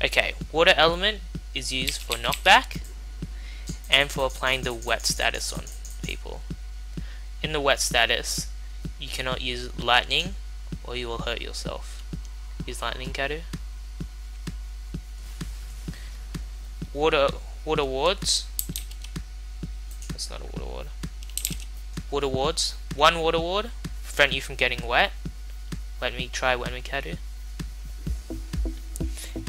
Okay, water element is used for knockback and for applying the wet status on people. In the wet status, you cannot use lightning or you will hurt yourself. Use lightning, Kadu. Water wards. That's not a water ward. Water wards. One water ward prevent you from getting wet. Wet me, Kadu.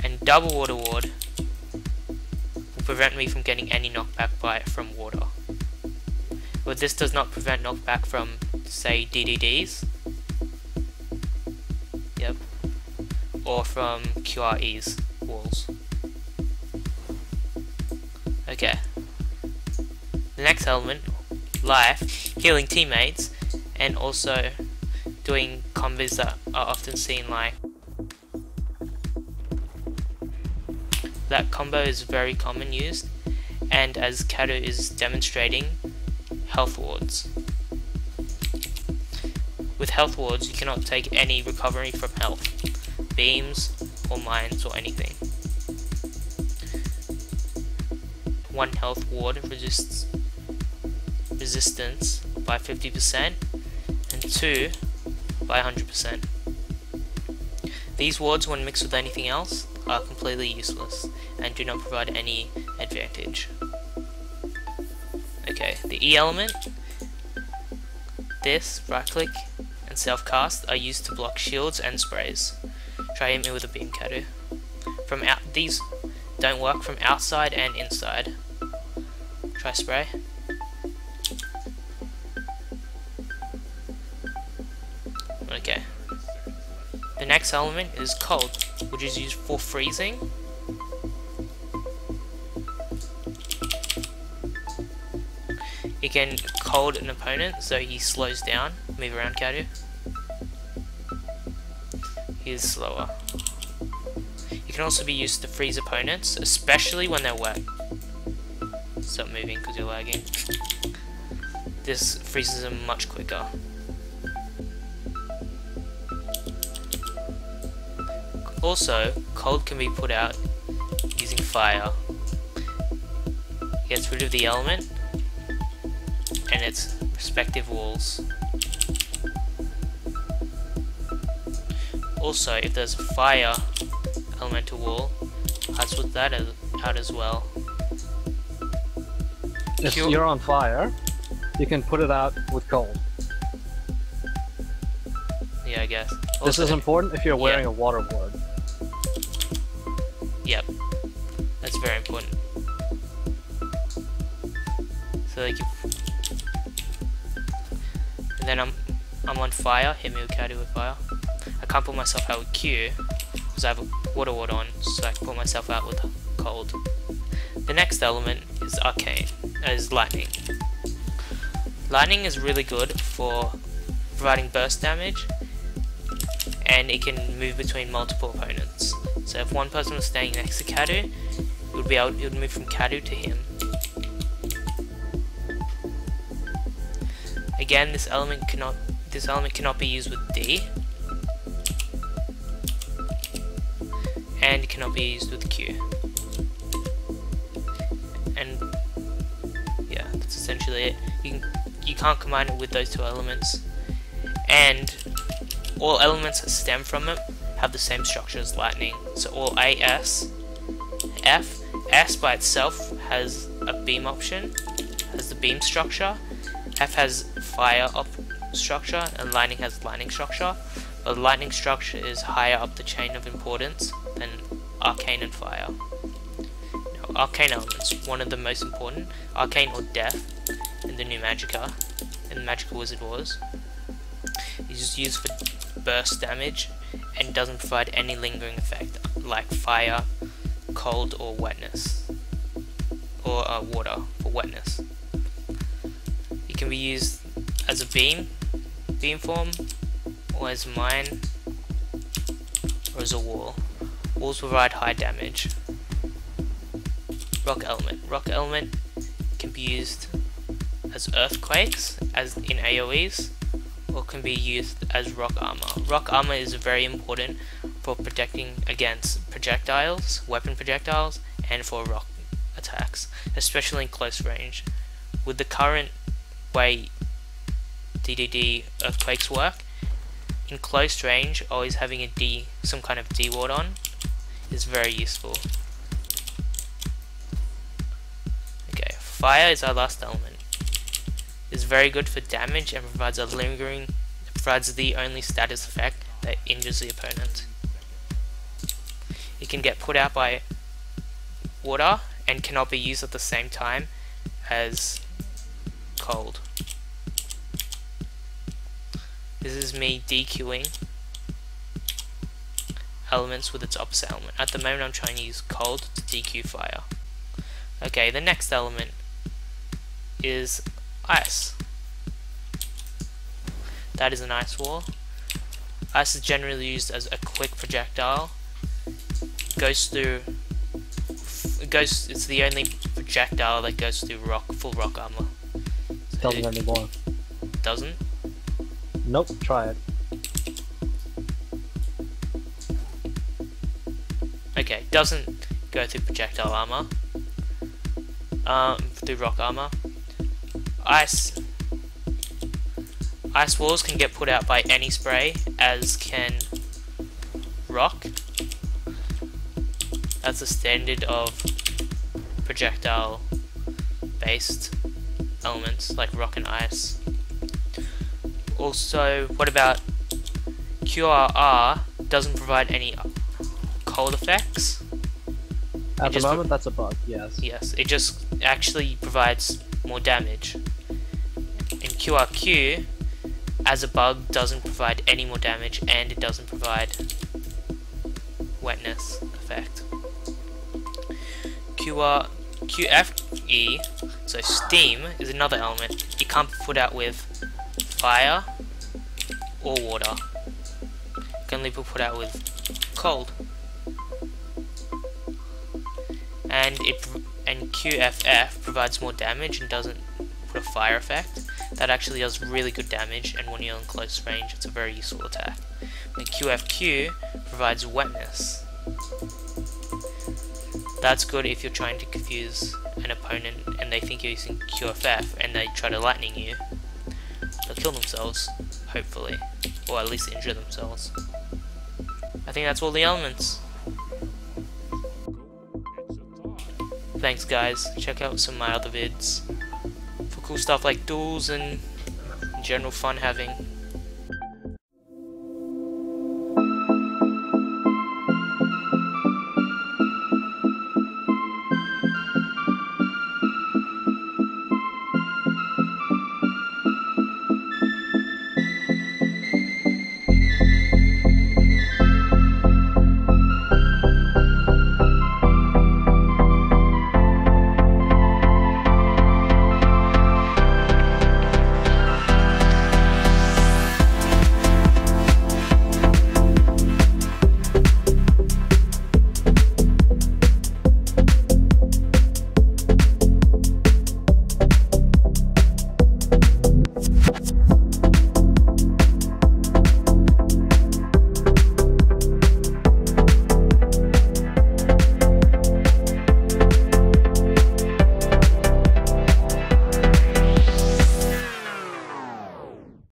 And double water ward will prevent me from getting any knockback from water. But this does not prevent knockback from, say, DDDs. Yep. Or from QREs, walls. Okay. The next element, life, healing teammates, and also doing combos that are often seen like that combo is very common used, and as Kadu is demonstrating, health wards. With health wards you cannot take any recovery from health, beams or mines or anything. One health ward resists resistance by 50% and 2 by 100%. These wards, when mixed with anything else, are completely useless and do not provide any advantage. Okay, the E element, this, right click and self cast are used to block shields and sprays. Try hit me with a beam, Kadu. These don't work from outside and inside. Try spray. Okay. The next element is cold, which is used for freezing. It can cold an opponent so he slows down. Move around, Kadu. He is slower. It can also be used to freeze opponents, especially when they're wet. Stop moving because you're lagging. This freezes them much quicker. Also, cold can be put out using fire. It gets rid of the element and its respective walls. Also, if there's a fire elemental wall, I'd put that out as well. If you're on fire, you can put it out with cold. Yeah, I guess. Also, this is important if you're wearing a water ward. Yep, that's very important. So like, and then I'm on fire. Hit me with Kadu with fire. I can't put myself out with Q because I have a water ward on, so I can put myself out with cold. The next element is lightning. Lightning is really good for providing burst damage, and it can move between multiple opponents. So if one person was staying next to Kadu, it would move from Kadu to him. Again, this element cannot be used with D, and cannot be used with Q. And yeah, that's essentially it. You can't combine it with those two elements, and all elements that stem from it have the same structure as lightning. So all AS, F, S by itself has a beam option, has the beam structure. F has fire structure, and lightning has lightning structure. But the lightning structure is higher up the chain of importance than arcane and fire. Now, arcane elements, one of the most important, arcane or death in the new Magicka, in the Magicka Wizard Wars, is just used for burst damage and doesn't provide any lingering effect like fire, cold or wetness, or water for wetness. It can be used as a beam form, or as a mine, or as a wall. Walls provide high damage. Rock element can be used as earthquakes, as in AoEs, or can be used as rock armor. Rock armor is very important for protecting against projectiles, weapon projectiles, and for rock attacks, especially in close range. With the current way DDD earthquakes work, in close range, always having some kind of D ward on is very useful. Okay, fire is our last element. It's very good for damage and provides the only status effect that injures the opponent. It can get put out by water and cannot be used at the same time as cold. This is me DQing elements with its opposite element. At the moment I'm trying to use cold to DQ fire. Okay, the next element is ice. That is an ice wall. Ice is generally used as a quick projectile. It's the only projectile that goes through full rock armor. Doesn't anymore. Doesn't? Nope, try it. Okay, doesn't go through projectile armor. Through rock armor. Ice walls can get put out by any spray, as can rock. That's the standard of projectile based elements like rock and ice. Also, what about QRR? Doesn't provide any cold effects. At the moment that's a bug, yes. Yes, it just actually provides more damage. And QRQ, as a bug, doesn't provide any more damage, and it doesn't provide wetness effect. QFE, so steam, is another element. It can't be put out with fire or water. It can only be put out with cold. And QFF provides more damage and doesn't put a fire effect. That actually does really good damage, and when you're in close range, it's a very useful attack. And QFQ provides wetness. That's good if you're trying to confuse an opponent and they think you're using QFF and they try to lightning you. They'll kill themselves, hopefully, or at least injure themselves. I think that's all the elements. Thanks guys, check out some of my other vids for cool stuff like duels and general fun having.